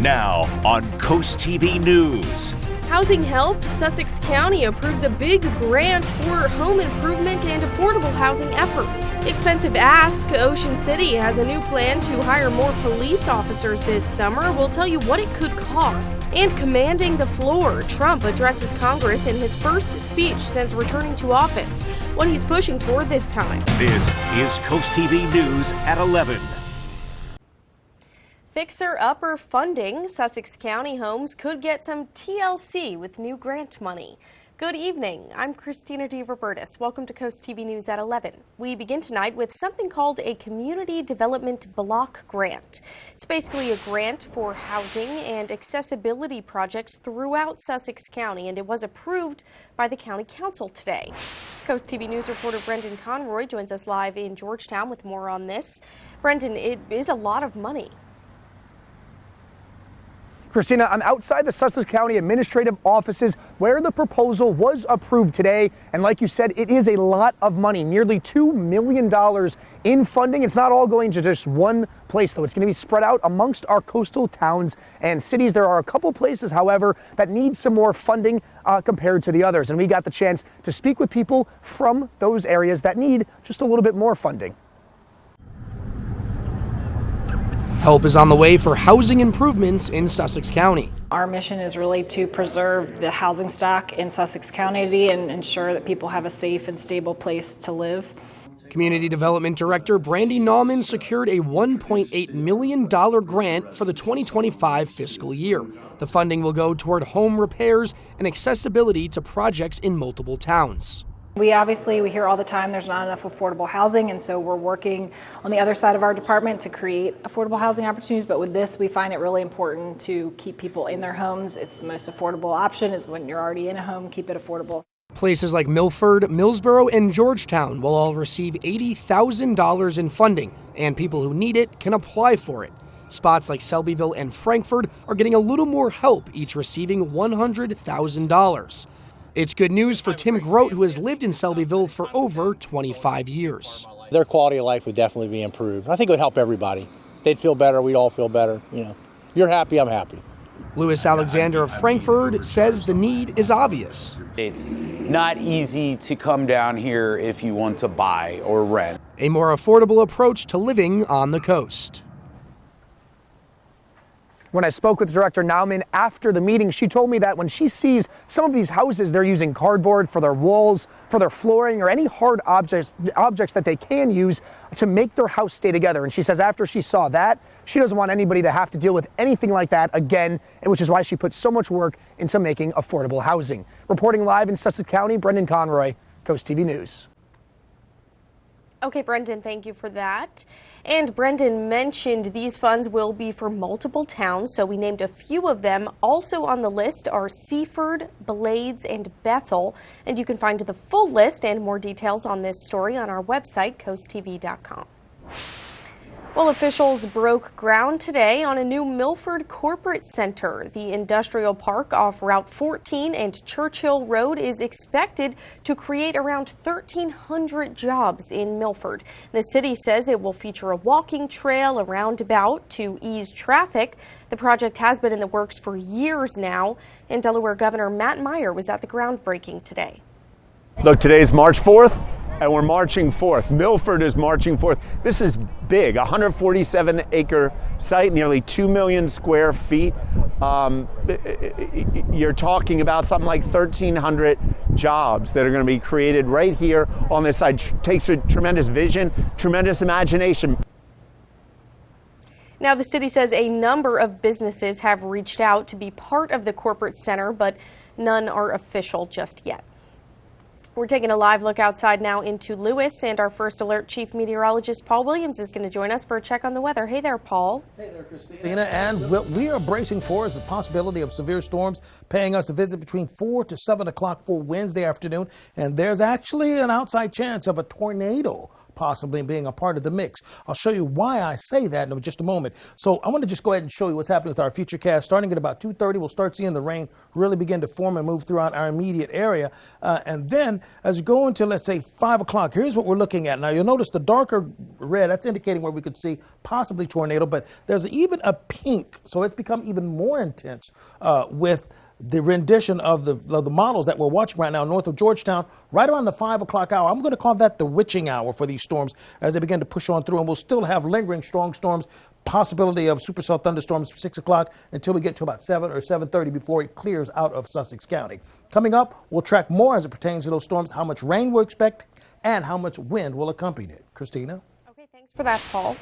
Now on CoastTV News. Housing help. Sussex County approves a big grant for home improvement and affordable housing efforts. Expensive ask. Ocean City has a new plan to hire more police officers this summer. We'll tell you what it could cost. And commanding the floor. Trump addresses Congress in his first speech since returning to office. What he's pushing for this time. This is CoastTV News at 11. Fixer-upper funding. Sussex County homes could get some TLC with new grant money. Good evening. I'm Christina DeRobertis. Welcome to Coast TV News at 11. We begin tonight with something called a Community Development Block Grant. It's basically a grant for housing and accessibility projects throughout Sussex County, and it was approved by the County Council today. Coast TV News reporter Brendan Conroy joins us live in Georgetown with more on this. Brendan, it is a lot of money. Christina, I'm outside the Sussex County administrative offices where the proposal was approved today. And like you said, it is a lot of money, nearly $2 million in funding. It's not all going to just one place, though. It's going to be spread out amongst our coastal towns and cities. There are a couple places, however, that need some more funding compared to the others. And we got the chance to speak with people from those areas that need just a little bit more funding. Help is on the way for housing improvements in Sussex County. Our mission is really to preserve the housing stock in Sussex County and ensure that people have a safe and stable place to live. Community Development Director Brandy Nauman secured a $1.8 million grant for the 2025 fiscal year. The funding will go toward home repairs and accessibility to projects in multiple towns. We hear all the time there's not enough affordable housing, and so we're working on the other side of our department to create affordable housing opportunities. But with this, we find it really important to keep people in their homes. It's the most affordable option is when you're already in a home, keep it affordable. Places like Milford, Millsboro, and Georgetown will all receive $80,000 in funding, and people who need it can apply for it. Spots like Selbyville and Frankford are getting a little more help, each receiving $100,000. It's good news for Tim Grote, who has lived in Selbyville for over 25 years. Their quality of life would definitely be improved. I think it would help everybody. They'd feel better, we'd all feel better. You know, you're happy, I'm happy. Lewis Alexander of Frankford says the need is obvious. It's not easy to come down here if you want to buy or rent. A more affordable approach to living on the coast. When I spoke with Director Nauman after the meeting, she told me that when she sees some of these houses, they're using cardboard for their walls, for their flooring, or any hard objects that they can use to make their house stay together. And she says after she saw that, she doesn't want anybody to have to deal with anything like that again, which is why she put so much work into making affordable housing. Reporting live in Sussex County, Brendan Conroy, Coast TV News. Okay, Brendan, thank you for that. And Brendan mentioned these funds will be for multiple towns, so we named a few of them. Also on the list are Seaford, Blades, and Bethel. And you can find the full list and more details on this story on our website, coasttv.com. Well, officials broke ground today on a new Milford Corporate Center. The industrial park off Route 14 and Churchill Road is expected to create around 1,300 jobs in Milford. The city says it will feature a walking trail, a roundabout to ease traffic. The project has been in the works for years now, and Delaware Governor Matt Meyer was at the groundbreaking today. Look, today's March 4th. And we're marching forth. Milford is marching forth. This is big, 147-acre site, nearly 2 million square feet. You're talking about something like 1,300 jobs that are going to be created right here on this site. It takes a tremendous vision, tremendous imagination. Now, the city says a number of businesses have reached out to be part of the corporate center, but none are official just yet. We're taking a live look outside now into Lewis, and our first alert chief meteorologist Paul Williams is going to join us for a check on the weather. Hey there, Paul. Hey there, Christina. And what we are bracing for is the possibility of severe storms paying us a visit between 4 to 7 o'clock for Wednesday afternoon. And there's actually an outside chance of a tornado possibly being a part of the mix. I'll show you why I say that in just a moment. So I want to just go ahead and show you what's happening with our futurecast. Starting at about 2:30, we'll start seeing the rain really begin to form and move throughout our immediate area. And then as we go into, let's say, 5 o'clock, here's what we're looking at. Now, you'll notice the darker red, that's indicating where we could see possibly tornado, but there's even a pink, so it's become even more intense with the rendition of the models that we're watching right now north of Georgetown, right around the 5 o'clock hour. I'm going to call that the witching hour for these storms as they begin to push on through, and we'll still have lingering strong storms, possibility of supercell thunderstorms 6 o'clock until we get to about 7 or 7:30 before it clears out of Sussex County. Coming up, we'll track more as it pertains to those storms, how much rain we'll expect, and how much wind will accompany it. Christina? Okay, thanks for that, Paul.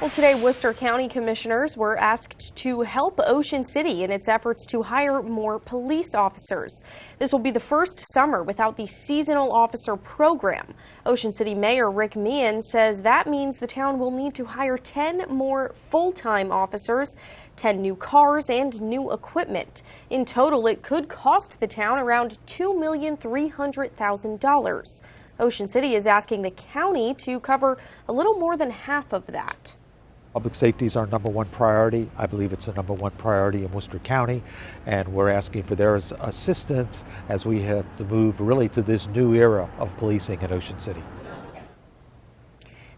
Well, today, Worcester County commissioners were asked to help Ocean City in its efforts to hire more police officers. This will be the first summer without the seasonal officer program. Ocean City Mayor Rick Meehan says that means the town will need to hire 10 more full-time officers, 10 new cars, and new equipment. In total, it could cost the town around $2,300,000. Ocean City is asking the county to cover a little more than half of that. Public safety is our number one priority. I believe it's the number one priority in Worcester County, and we're asking for their assistance as we have to move really to this new era of policing in Ocean City.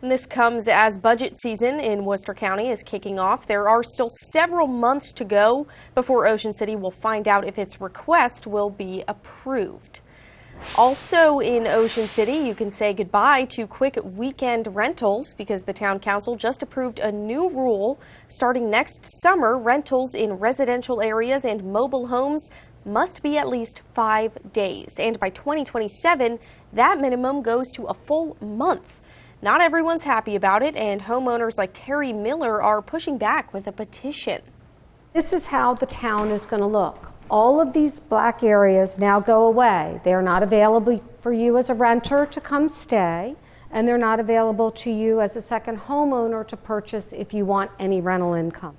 And this comes as budget season in Worcester County is kicking off. There are still several months to go before Ocean City will find out if its request will be approved. Also in Ocean City, you can say goodbye to quick weekend rentals because the town council just approved a new rule. Starting next summer, rentals in residential areas and mobile homes must be at least 5 days. And by 2027, that minimum goes to a full month. Not everyone's happy about it, and homeowners like Terry Miller are pushing back with a petition. This is how the town is going to look. All of these black areas now go away. They're not available for you as a renter to come stay, and they're not available to you as a second homeowner to purchase if you want any rental income.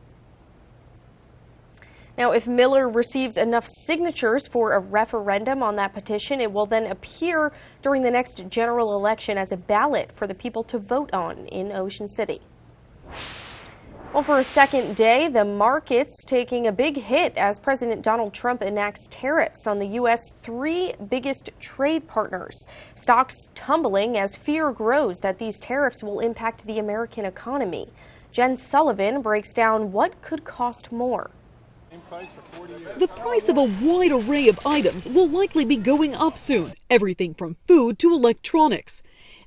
Now, if Miller receives enough signatures for a referendum on that petition, it will then appear during the next general election as a ballot for the people to vote on in Ocean City. Well, for a second day, the market's taking a big hit as President Donald Trump enacts tariffs on the U.S. 3 biggest trade partners. Stocks tumbling as fear grows that these tariffs will impact the American economy. Jen Sullivan breaks down what could cost more. The price of a wide array of items will likely be going up soon, everything from food to electronics.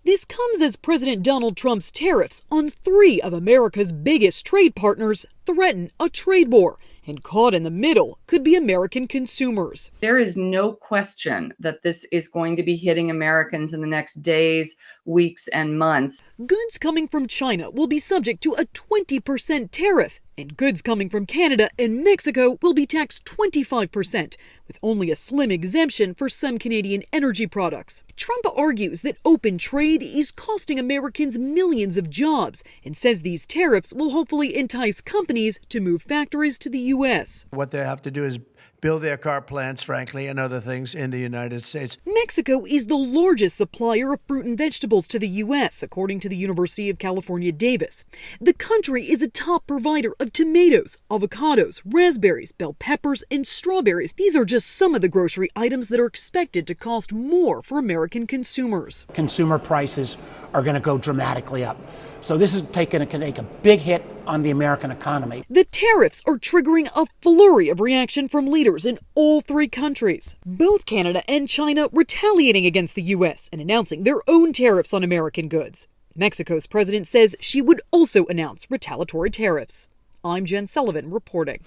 This comes as President Donald Trump's tariffs on 3 of America's biggest trade partners threaten a trade war, and caught in the middle could be American consumers. There is no question that this is going to be hitting Americans in the next days, weeks, and months. Goods coming from China will be subject to a 20% tariff, and goods coming from Canada and Mexico will be taxed 25%, with only a slim exemption for some Canadian energy products. Trump argues that open trade is costing Americans millions of jobs and says these tariffs will hopefully entice companies to move factories to the U.S. What they have to do is build their car plants, frankly, and other things in the United States. Mexico is the largest supplier of fruit and vegetables to the U.S., according to the University of California, Davis. The country is a top provider of tomatoes, avocados, raspberries, bell peppers, and strawberries. These are just some of the grocery items that are expected to cost more for American consumers. Consumer prices are going to go dramatically up. So this is going to take a big hit on the American economy. The tariffs are triggering a flurry of reaction from leaders in all 3 countries. Both Canada and China retaliating against the U.S. and announcing their own tariffs on American goods. Mexico's president says she would also announce retaliatory tariffs. I'm Jen Sullivan reporting.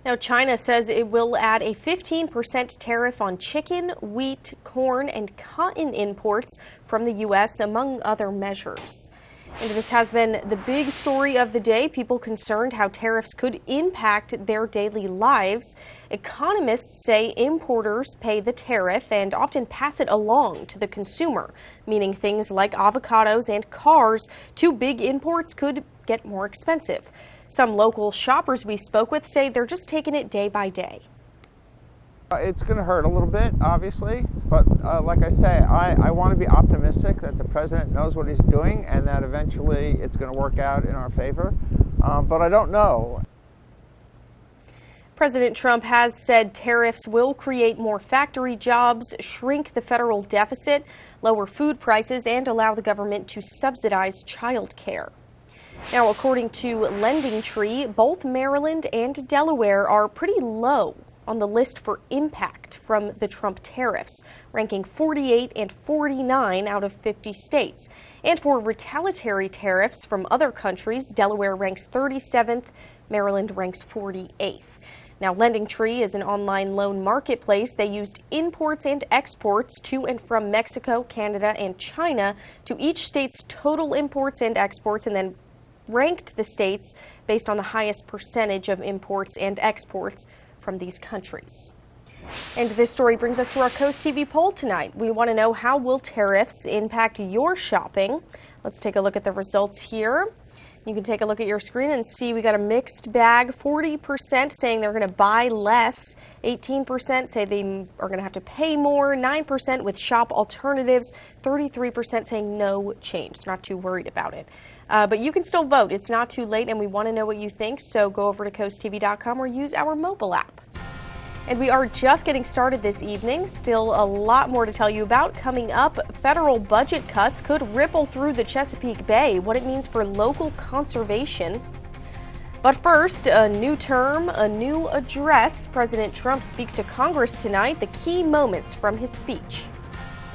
Now, China says it will add a 15% tariff on chicken, wheat, corn, and cotton imports from the U.S., among other measures. And this has been the big story of the day. People concerned how tariffs could impact their daily lives. Economists say importers pay the tariff and often pass it along to the consumer, meaning things like avocados and cars. Too big imports could get more expensive. Some local shoppers we spoke with say they're just taking it day by day. It's going to hurt a little bit, obviously, but like I say, I want to be optimistic that the president knows what he's doing and that eventually it's going to work out in our favor, but I don't know. President Trump has said tariffs will create more factory jobs, shrink the federal deficit, lower food prices, and allow the government to subsidize child care. Now, according to LendingTree, both Maryland and Delaware are pretty low on the list for impact from the Trump tariffs, ranking 48 and 49 out of 50 states. And for retaliatory tariffs from other countries, Delaware ranks 37th, Maryland ranks 48th. Now, LendingTree is an online loan marketplace. They used imports and exports to and from Mexico, Canada, and China to each state's total imports and exports, and then ranked the states based on the highest percentage of imports and exports from these countries. And this story brings us to our Coast TV poll tonight. We want to know, how will tariffs impact your shopping? Let's take a look at the results here. You can take a look at your screen and see we got a mixed bag. 40% saying they're going to buy less. 18% say they are going to have to pay more. 9% with shop alternatives. 33% saying no change. They're not too worried about it. But you can still vote. It's not too late, and we want to know what you think. So go over to CoastTV.com or use our mobile app. And we are just getting started this evening. Still a lot more to tell you about coming up. Federal budget cuts could ripple through the Chesapeake Bay, what it means for local conservation. But first, a new term, a new address. President Trump speaks to Congress tonight, the key moments from his speech.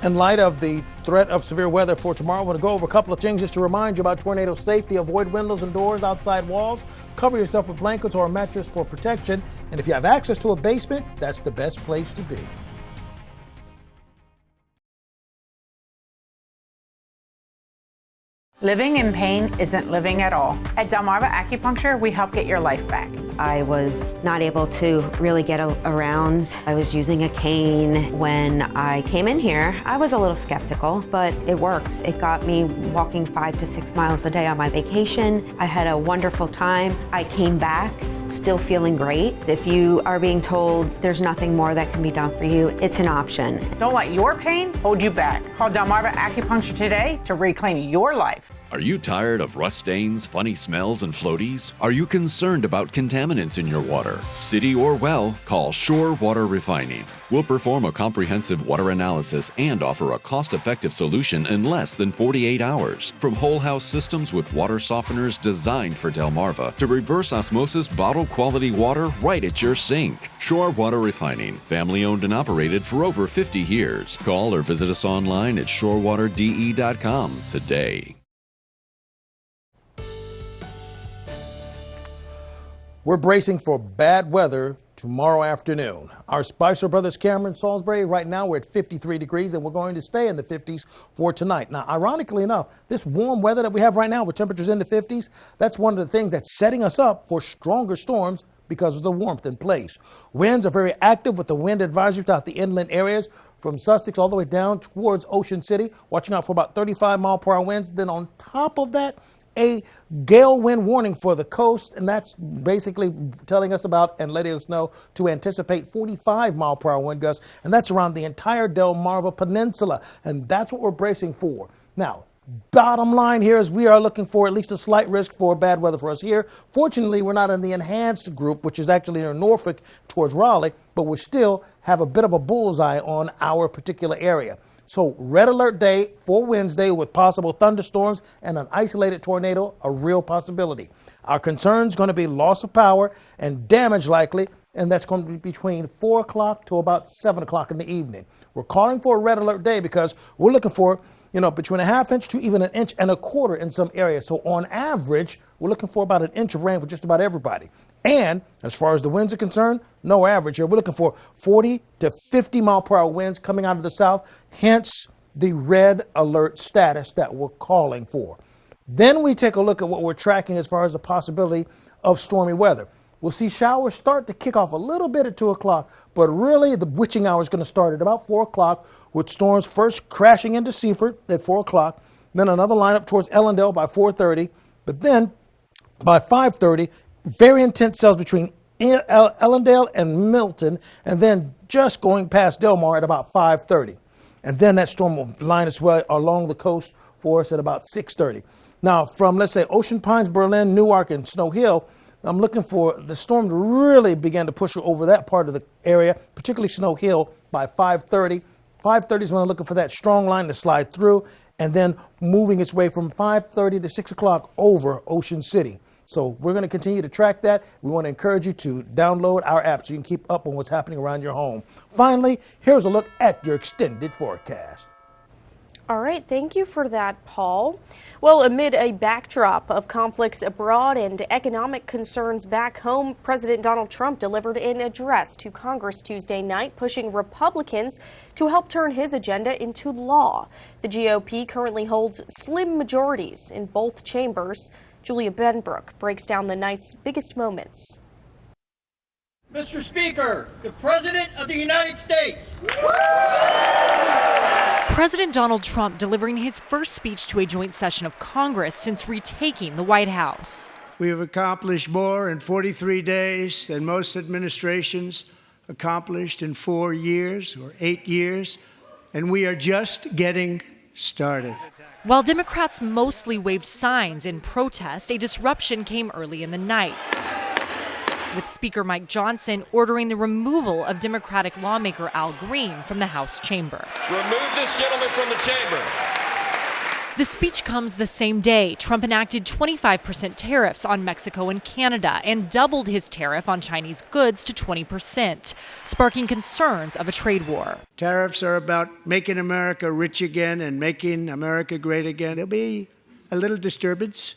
In light of the threat of severe weather for tomorrow, I want to go over a couple of things just to remind you about tornado safety. Avoid windows and doors, outside walls. Cover yourself with blankets or a mattress for protection. And if you have access to a basement, that's the best place to be. Living in pain isn't living at all. At Delmarva Acupuncture, we help get your life back. I was not able to really get around. I was using a cane. When I came in here, I was a little skeptical, but it works. It got me walking 5 to 6 miles a day on my vacation. I had a wonderful time. I came back still feeling great. If you are being told there's nothing more that can be done for you, it's an option. Don't let your pain hold you back. Call Delmarva Acupuncture today to reclaim your life. Are you tired of rust stains, funny smells, and floaties? Are you concerned about contaminants in your water? City or well, call Shore Water Refining. We'll perform a comprehensive water analysis and offer a cost-effective solution in less than 48 hours. From whole house systems with water softeners designed for Delmarva to reverse osmosis bottle quality water right at your sink. Shore Water Refining, family owned and operated for over 50 years. Call or visit us online at shorewaterde.com today. We're bracing for bad weather tomorrow afternoon. Our Spicer Brothers camera in Salisbury, right now we're at 53 degrees, and we're going to stay in the 50s for tonight. Now, ironically enough, this warm weather that we have right now with temperatures in the 50s, that's one of the things that's setting us up for stronger storms because of the warmth in place. Winds are very active with the wind advisory throughout the inland areas from Sussex all the way down towards Ocean City, watching out for about 35-mile-per-hour winds. Then on top of that, a gale wind warning for the coast, and that's basically telling us about and letting us know to anticipate 45-mile-per-hour wind gusts, and that's around the entire Delmarva Peninsula, and that's what we're bracing for. Now, bottom line here is we are looking for at least a slight risk for bad weather for us here. Fortunately, we're not in the enhanced group, which is actually near Norfolk towards Raleigh, but we still have a bit of a bullseye on our particular area. So red alert day for Wednesday with possible thunderstorms and an isolated tornado, a real possibility. Our concern is going to be loss of power and damage likely, and that's going to be between 4 o'clock to about 7 o'clock in the evening. We're calling for a red alert day because we're looking for, between a half inch to even an inch and a quarter in some areas. So on average, we're looking for about an inch of rain for just about everybody. And as far as the winds are concerned, no average here. We're looking for 40 to 50 mile-per-hour winds coming out of the south, hence the red alert status that we're calling for. Then we take a look at what we're tracking as far as the possibility of stormy weather. We'll see showers start to kick off a little bit at 2 o'clock, but really the witching hour is going to start at about 4 o'clock with storms first crashing into Seaford at 4 o'clock, then another lineup towards Ellendale by 4:30, but then by 5:30, very intense cells between Ellendale and Milton, and then just going past Delmar at about 5:30. And then that storm will line its way along the coast for us at about 6:30. Now, from, let's say, Ocean Pines, Berlin, Newark, and Snow Hill, I'm looking for the storm to really begin to push over that part of the area, particularly Snow Hill, by 5:30. 5:30 is when I'm looking for that strong line to slide through, and then moving its way from 5:30 to 6 o'clock over Ocean City. So we're going to continue to track that. We want to encourage you to download our app so you can keep up on what's happening around your home. Finally, here's a look at your extended forecast. All right, thank you for that, Paul. Well, amid a backdrop of conflicts abroad and economic concerns back home, President Donald Trump delivered an address to Congress Tuesday night, pushing Republicans to help turn his agenda into law. The GOP currently holds slim majorities in both chambers. Julia Benbrook breaks down the night's biggest moments. Mr. Speaker, the President of the United States. President Donald Trump delivering his first speech to a joint session of Congress since retaking the White House. We have accomplished more in 43 days than most administrations accomplished in 4 years or 8 years, and we are just getting started. While Democrats mostly waved signs in protest, a disruption came early in the night, with Speaker Mike Johnson ordering the removal of Democratic lawmaker Al Green from the House chamber. Remove this gentleman from the chamber. The speech comes the same day Trump enacted 25% tariffs on Mexico and Canada and doubled his tariff on Chinese goods to 20%, sparking concerns of a trade war. Tariffs are about making America rich again and making America great again. There'll be a little disturbance,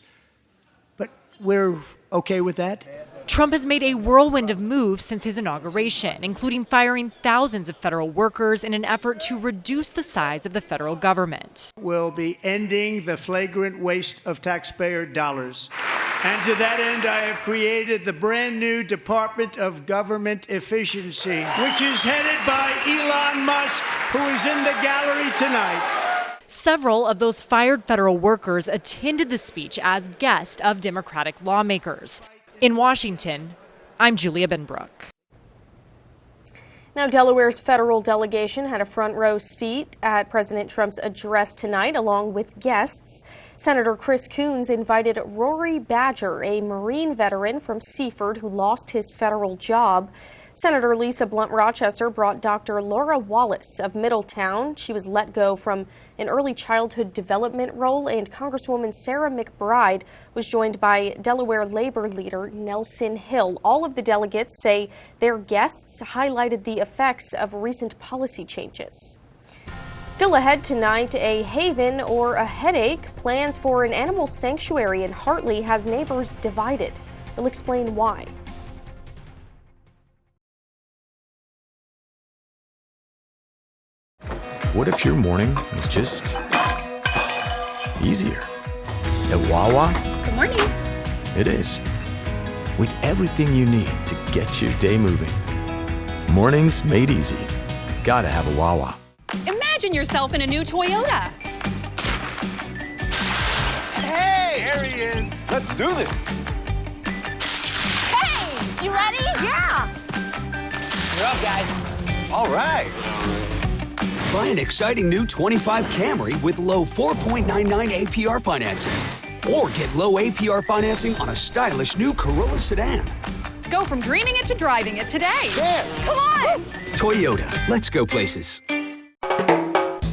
but we're okay with that. Trump has made a whirlwind of moves since his inauguration, including firing thousands of federal workers in an effort to reduce the size of the federal government. We'll be ending the flagrant waste of taxpayer dollars. And to that end, I have created the brand new Department of Government Efficiency, which is headed by Elon Musk, who is in the gallery tonight. Several of those fired federal workers attended the speech as guests of Democratic lawmakers. In Washington, I'm Julia Benbrook. Now, Delaware's federal delegation had a front row seat at President Trump's address tonight, along with guests. Senator Chris Coons invited Rory Badger, a Marine veteran from Seaford who lost his federal job. Senator Lisa Blunt Rochester brought Dr. Laura Wallace of Middletown. She was let go from an early childhood development role, and Congresswoman Sarah McBride was joined by Delaware labor leader Nelson Hill. All of the delegates say their guests highlighted the effects of recent policy changes. Still ahead tonight, a haven or a headache. Plans for an animal sanctuary in Hartley has neighbors divided. We'll explain why. What if your morning was just easier? At Wawa, Good morning. it is. With everything you need to get your day moving. Mornings made easy. Gotta have a Wawa. Imagine yourself in a new Toyota. Hey, there he is. Let's do this. Hey, you ready? Yeah. You're up, guys. All right. Buy an exciting new 25 Camry with low 4.99 APR financing. Or get low APR financing on a stylish new Corolla sedan. Go from dreaming it to driving it today. Come on. Toyota, let's go places.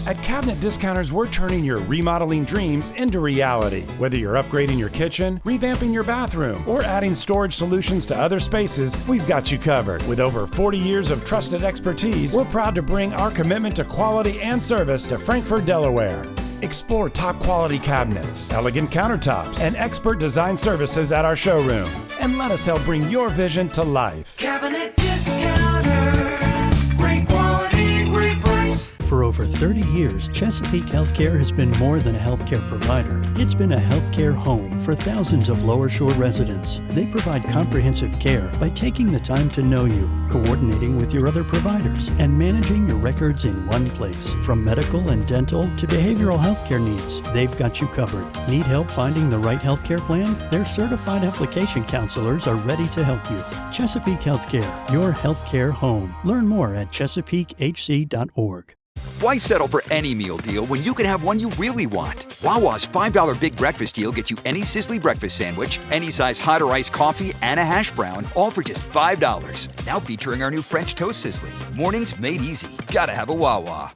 At Cabinet Discounters, we're turning your remodeling dreams into reality. Whether you're upgrading your kitchen, revamping your bathroom, or adding storage solutions to other spaces, we've got you covered. With over 40 years of trusted expertise, we're proud to bring our commitment to quality and service to Frankfort, Delaware. Explore top quality cabinets, elegant countertops, and expert design services at our showroom. And let us help bring your vision to life. Cabinet Discounters. Great quality, great price. For over 30 years, Chesapeake Healthcare has been more than a healthcare provider. It's been a healthcare home for thousands of Lower Shore residents. They provide comprehensive care by taking the time to know you, coordinating with your other providers, and managing your records in one place. From medical and dental to behavioral healthcare needs, they've got you covered. Need help finding the right healthcare plan? Their certified application counselors are ready to help you. Chesapeake Healthcare, your healthcare home. Learn more at chesapeakehc.org. Why settle for any meal deal when you can have one you really want? Wawa's $5 Big Breakfast Deal gets you any Sizzly breakfast sandwich, any size hot or iced coffee, and a hash brown, all for just $5. Now featuring our new French Toast Sizzly. Mornings made easy. Gotta have a Wawa.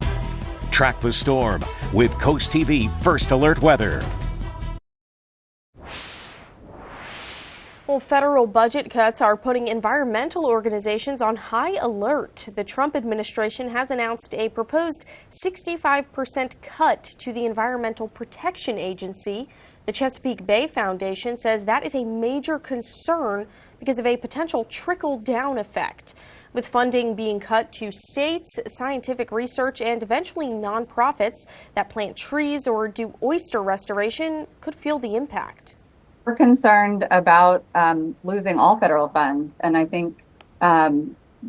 Track the storm with CoastTV First Alert Weather. Well, federal budget cuts are putting environmental organizations on high alert. The Trump administration has announced a proposed 65% cut to the Environmental Protection Agency. The Chesapeake Bay Foundation says that is a major concern because of a potential trickle-down effect. With funding being cut to states, scientific research, and eventually nonprofits that plant trees or do oyster restoration could feel the impact. We're concerned about losing all federal funds, and I think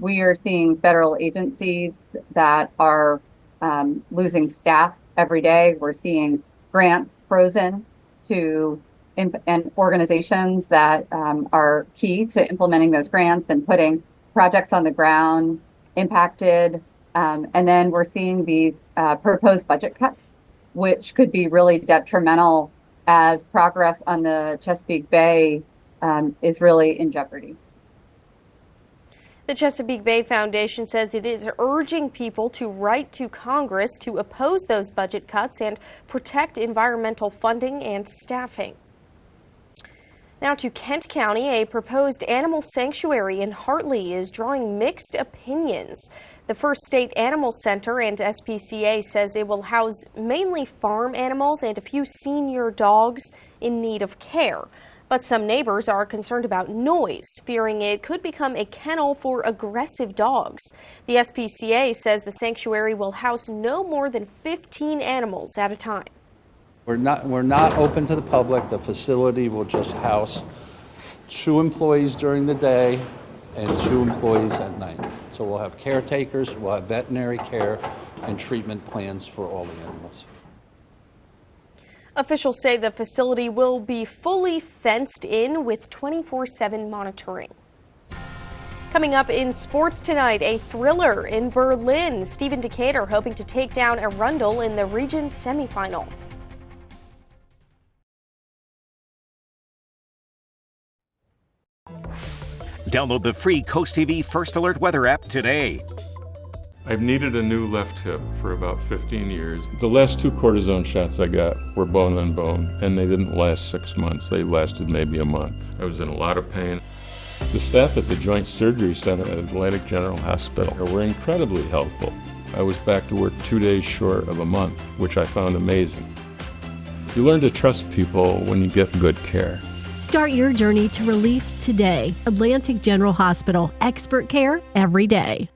we are seeing federal agencies that are losing staff every day. We're seeing grants frozen to and organizations that are key to implementing those grants and putting projects on the ground impacted. And then we're seeing these proposed budget cuts, which could be really detrimental as progress on the Chesapeake Bay is really in jeopardy. The Chesapeake Bay Foundation says it is urging people to write to Congress to oppose those budget cuts and protect environmental funding and staffing. Now to Kent County, a proposed animal sanctuary in Hartley is drawing mixed opinions. The First State Animal Center and SPCA says it will house mainly farm animals and a few senior dogs in need of care. But some neighbors are concerned about noise, fearing it could become a kennel for aggressive dogs. The SPCA says the sanctuary will house no more than 15 animals at a time. We're not open to the public. The facility will just house 2 employees during the day and 2 employees at night. So we'll have caretakers, we'll have veterinary care and treatment plans for all the animals. Officials say the facility will be fully fenced in with 24/7 monitoring. Coming up in sports tonight, a thriller in Berlin. Stephen Decatur hoping to take down Arundel in the region's semifinal. Download the free CoastTV First Alert Weather app today. I've needed a new left hip for about 15 years. The last 2 cortisone shots I got were bone on bone, and they didn't last 6 months. They lasted maybe a month. I was in a lot of pain. The staff at the Joint Surgery Center at Atlantic General Hospital were incredibly helpful. I was back to work 2 days short of a month, which I found amazing. You learn to trust people when you get good care. Start your journey to relief today. Atlantic General Hospital, expert care every day.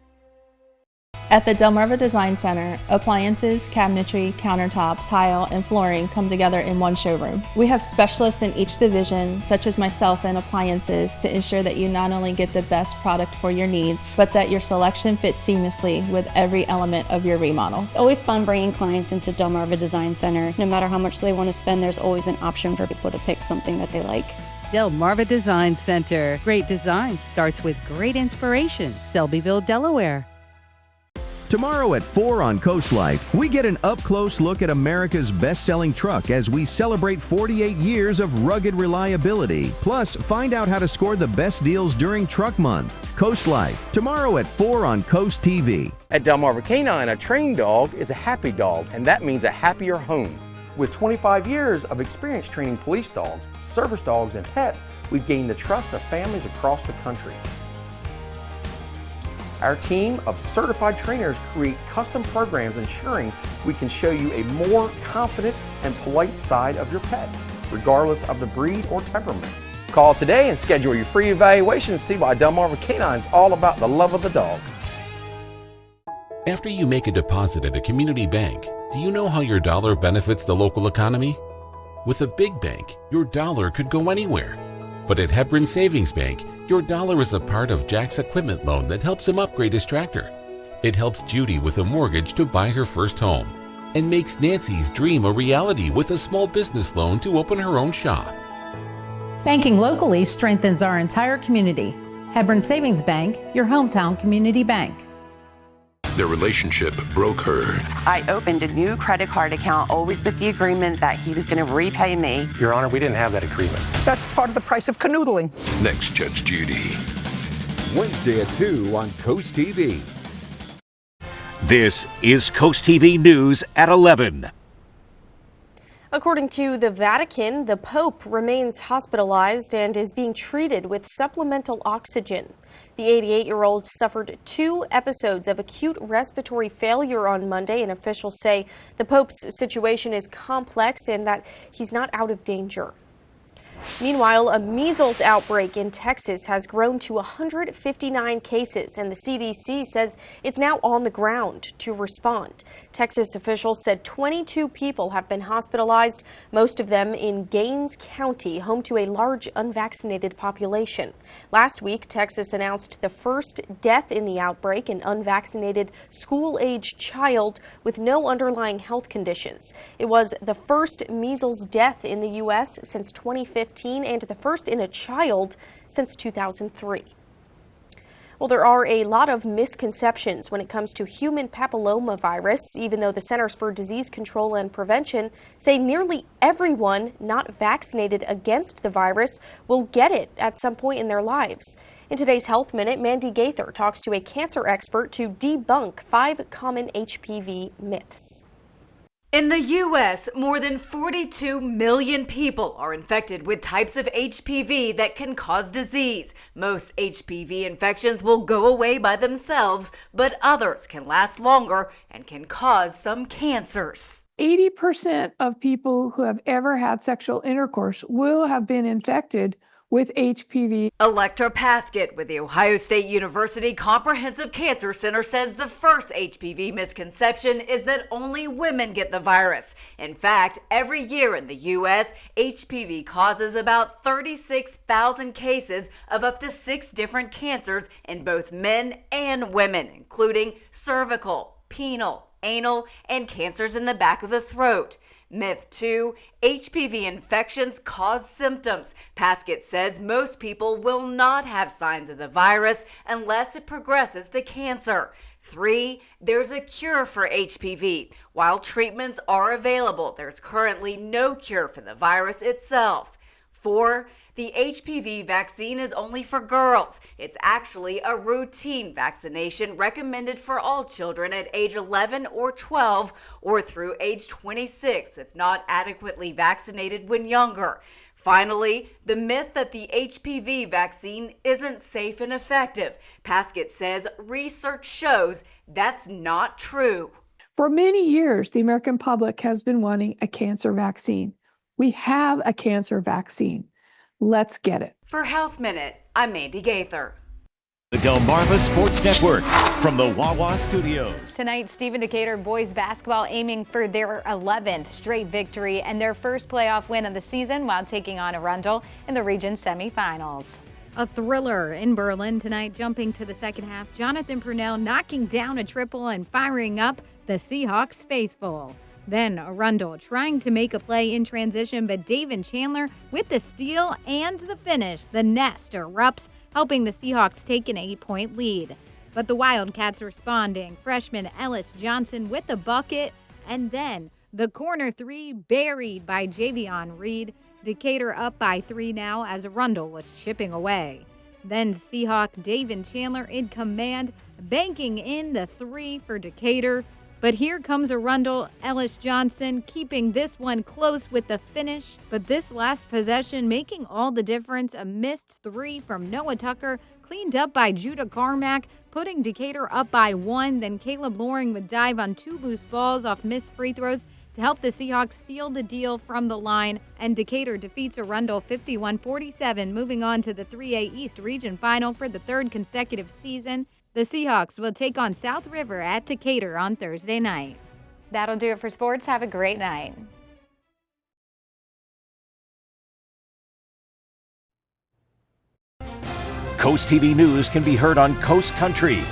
At the Delmarva Design Center, appliances, cabinetry, countertops, tile, and flooring come together in one showroom. We have specialists in each division, such as myself in appliances, to ensure that you not only get the best product for your needs, but that your selection fits seamlessly with every element of your remodel. It's always fun bringing clients into Delmarva Design Center. No matter how much they want to spend, there's always an option for people to pick something that they like. Delmarva Design Center. Great design starts with great inspiration. Selbyville, Delaware. Tomorrow at 4 on Coast Life, we get an up-close look at America's best-selling truck as we celebrate 48 years of rugged reliability. Plus, find out how to score the best deals during Truck Month. Coast Life, tomorrow at 4 on Coast TV. At Delmarva Canine, a trained dog is a happy dog, and that means a happier home. With 25 years of experience training police dogs, service dogs, and pets, we've gained the trust of families across the country. Our team of certified trainers create custom programs ensuring we can show you a more confident and polite side of your pet, regardless of the breed or temperament. Call today and schedule your free evaluation to see why Delmarva Canine is all about the love of the dog. After you make a deposit at a community bank, do you know how your dollar benefits the local economy? With a big bank, your dollar could go anywhere. But at Hebron Savings Bank, your dollar is a part of Jack's equipment loan that helps him upgrade his tractor. It helps Judy with a mortgage to buy her first home, and makes Nancy's dream a reality with a small business loan to open her own shop. Banking locally strengthens our entire community. Hebron Savings Bank, your hometown community bank. Their relationship broke her. I opened a new credit card account, always with the agreement that he was going to repay me. Your Honor, we didn't have that agreement. That's part of the price of canoodling. Next, Judge Judy. Wednesday at 2 on CoastTV. This is CoastTV News at 11. According to the Vatican, the Pope remains hospitalized and is being treated with supplemental oxygen. The 88-year-old suffered 2 episodes of acute respiratory failure on Monday, and officials say the Pope's situation is complex and that he's not out of danger. Meanwhile, a measles outbreak in Texas has grown to 159 cases, and the CDC says it's now on the ground to respond. Texas officials said 22 people have been hospitalized, most of them in Gaines County, home to a large unvaccinated population. Last week, Texas announced the first death in the outbreak, an unvaccinated school-age child with no underlying health conditions. It was the first measles death in the U.S. since 2015. And the first in a child since 2003. Well, there are a lot of misconceptions when it comes to human papillomavirus, even though the Centers for Disease Control and Prevention say nearly everyone not vaccinated against the virus will get it at some point in their lives. In today's Health Minute, Mandy Gaither talks to a cancer expert to debunk 5 common HPV myths. In the U.S., more than 42 million people are infected with types of HPV that can cause disease. Most HPV infections will go away by themselves, but others can last longer and can cause some cancers. 80% of people who have ever had sexual intercourse will have been infected with HPV. Electra Paskett with the Ohio State University Comprehensive Cancer Center says the first HPV misconception is that only women get the virus. In fact, every year in the U.S., HPV causes about 36,000 cases of up to 6 different cancers in both men and women, including cervical, penile, anal, and cancers in the back of the throat. Myth 2, HPV infections cause symptoms. Paskett says most people will not have signs of the virus unless it progresses to cancer. 3, there's a cure for HPV. While treatments are available, there's currently no cure for the virus itself. 4, the HPV vaccine is only for girls. It's actually a routine vaccination recommended for all children at age 11 or 12 or through age 26 if not adequately vaccinated when younger. Finally, the myth that the HPV vaccine isn't safe and effective. Paskett says research shows that's not true. For many years, the American public has been wanting a cancer vaccine. We have a cancer vaccine. Let's get it. For Health Minute, I'm Mandy Gaither. The Delmarva Sports Network from the Wawa Studios. Tonight, Stephen Decatur boys basketball aiming for their 11th straight victory and their first playoff win of the season while taking on Arundel in the region semifinals. A thriller in Berlin tonight, jumping to the second half. Jonathan Purnell knocking down a triple and firing up the Seahawks faithful. Then Arundel trying to make a play in transition, but David Chandler with the steal and the finish. The nest erupts, helping the Seahawks take an 8-point lead. But the Wildcats responding. Freshman Ellis Johnson with the bucket, and then the corner 3 buried by Javion Reed. Decatur up by 3 now as Arundel was chipping away. Then Seahawk David Chandler in command, banking in the 3 for Decatur. But here comes Arundel. Ellis Johnson keeping this one close with the finish. But this last possession making all the difference. A missed 3 from Noah Tucker, cleaned up by Judah Carmack, putting Decatur up by 1. Then Caleb Loring would dive on 2 loose balls off missed free throws to help the Seahawks seal the deal from the line. And Decatur defeats Arundel 51-47, moving on to the 3A East Region Final for the 3rd consecutive season. The Seahawks will take on South River at Decatur on Thursday night. That'll do it for sports. Have a great night. Coast TV News can be heard on Coast Country.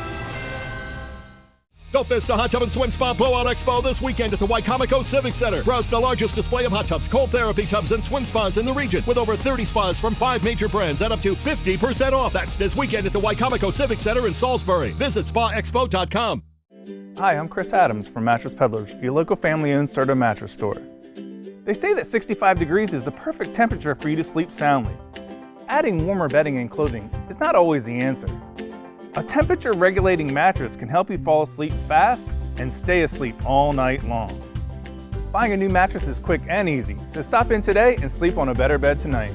Don't miss the Hot Tub and Swim Spa Blowout Expo this weekend at the Wicomico Civic Center. Browse the largest display of hot tubs, cold therapy tubs, and swim spas in the region with over 30 spas from 5 major brands at up to 50% off. That's this weekend at the Wicomico Civic Center in Salisbury. Visit spaexpo.com. Hi, I'm Chris Adams from Mattress Peddlers, your local family-owned starter mattress store. They say that 65 degrees is the perfect temperature for you to sleep soundly. Adding warmer bedding and clothing is not always the answer. A temperature-regulating mattress can help you fall asleep fast and stay asleep all night long. Buying a new mattress is quick and easy, so stop in today and sleep on a better bed tonight.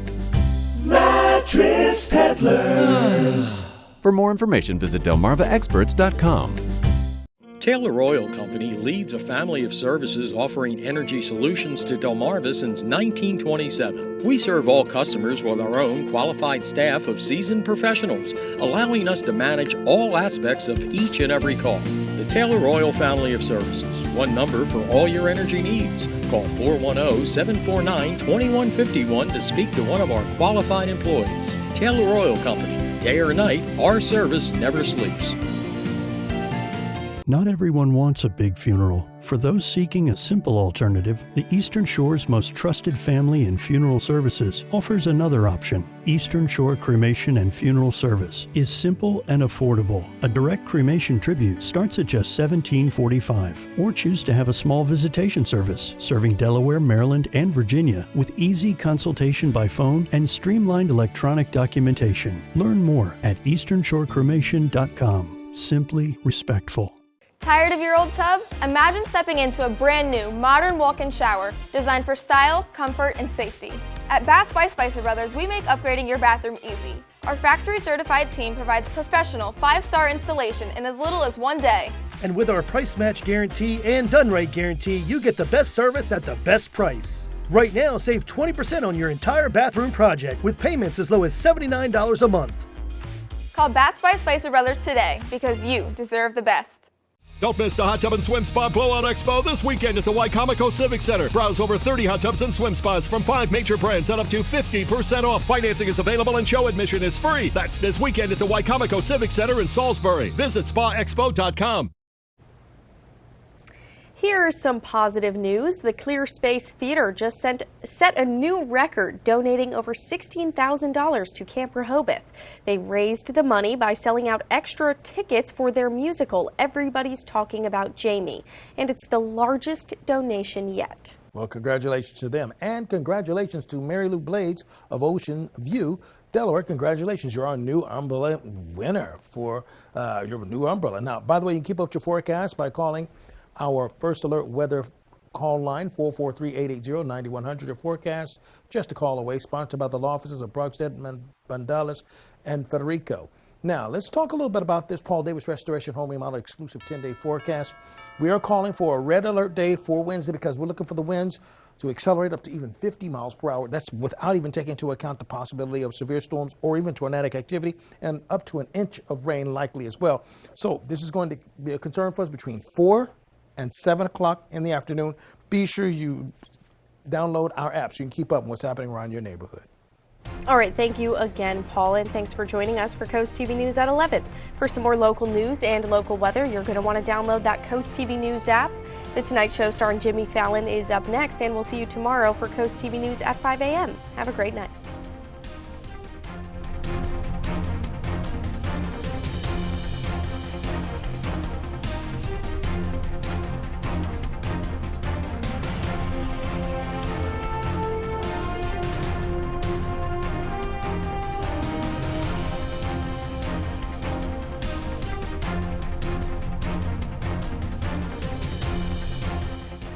Mattress Peddlers. For more information, visit delmarvaexperts.com. Taylor Oil Company leads a family of services offering energy solutions to Delmarva since 1927. We serve all customers with our own qualified staff of seasoned professionals, allowing us to manage all aspects of each and every call. The Taylor Oil family of services, one number for all your energy needs. Call 410-749-2151 to speak to one of our qualified employees. Taylor Oil Company, day or night, our service never sleeps. Not everyone wants a big funeral. For those seeking a simple alternative, the Eastern Shore's most trusted family and funeral services offers another option. Eastern Shore Cremation and Funeral Service is simple and affordable. A direct cremation tribute starts at just $17.45, or choose to have a small visitation service serving Delaware, Maryland, and Virginia with easy consultation by phone and streamlined electronic documentation. Learn more at easternshorecremation.com. Simply respectful. Tired of your old tub? Imagine stepping into a brand new, modern walk-in shower designed for style, comfort, and safety. At Bath by Spicer Brothers, we make upgrading your bathroom easy. Our factory-certified team provides professional 5-star installation in as little as 1 day. And with our price match guarantee and done right guarantee, you get the best service at the best price. Right now, save 20% on your entire bathroom project with payments as low as $79 a month. Call Bath by Spicer Brothers today because you deserve the best. Don't miss the Hot Tub and Swim Spa Blowout Expo this weekend at the Wicomico Civic Center. Browse over 30 hot tubs and swim spas from 5 major brands at up to 50% off. Financing is available and show admission is free. That's this weekend at the Wicomico Civic Center in Salisbury. Visit spaexpo.com. Here is some positive news. The Clear Space Theater just set a new record, donating over $16,000 to Camp Rehoboth. They raised the money by selling out extra tickets for their musical, Everybody's Talking About Jamie, and it's the largest donation yet. Well, congratulations to them, and congratulations to Mary Lou Blades of Ocean View, Delaware. Congratulations, you're our new umbrella winner for your new umbrella. Now, by the way, you can keep up your forecast by calling our First Alert Weather call line, 443-880-9100. Your forecast, just a call away, sponsored by the law offices of Brogstead, Bandalas, and Federico. Now, let's talk a little bit about this Paul Davis Restoration Home Remodel exclusive 10-day forecast. We are calling for a red alert day for Wednesday because we're looking for the winds to accelerate up to even 50 miles per hour. That's without even taking into account the possibility of severe storms or even tornadic activity, and up to an inch of rain likely as well. So this is going to be a concern for us between 4 and 7 o'clock in the afternoon. Be sure you download our apps so you can keep up with what's happening around your neighborhood. All right, thank you again, Paul, and thanks for joining us for Coast TV News at 11. For some more local news and local weather, you're going to want to download that Coast TV News app. The Tonight Show starring Jimmy Fallon is up next, and we'll see you tomorrow for Coast TV News at 5 a.m. Have a great night.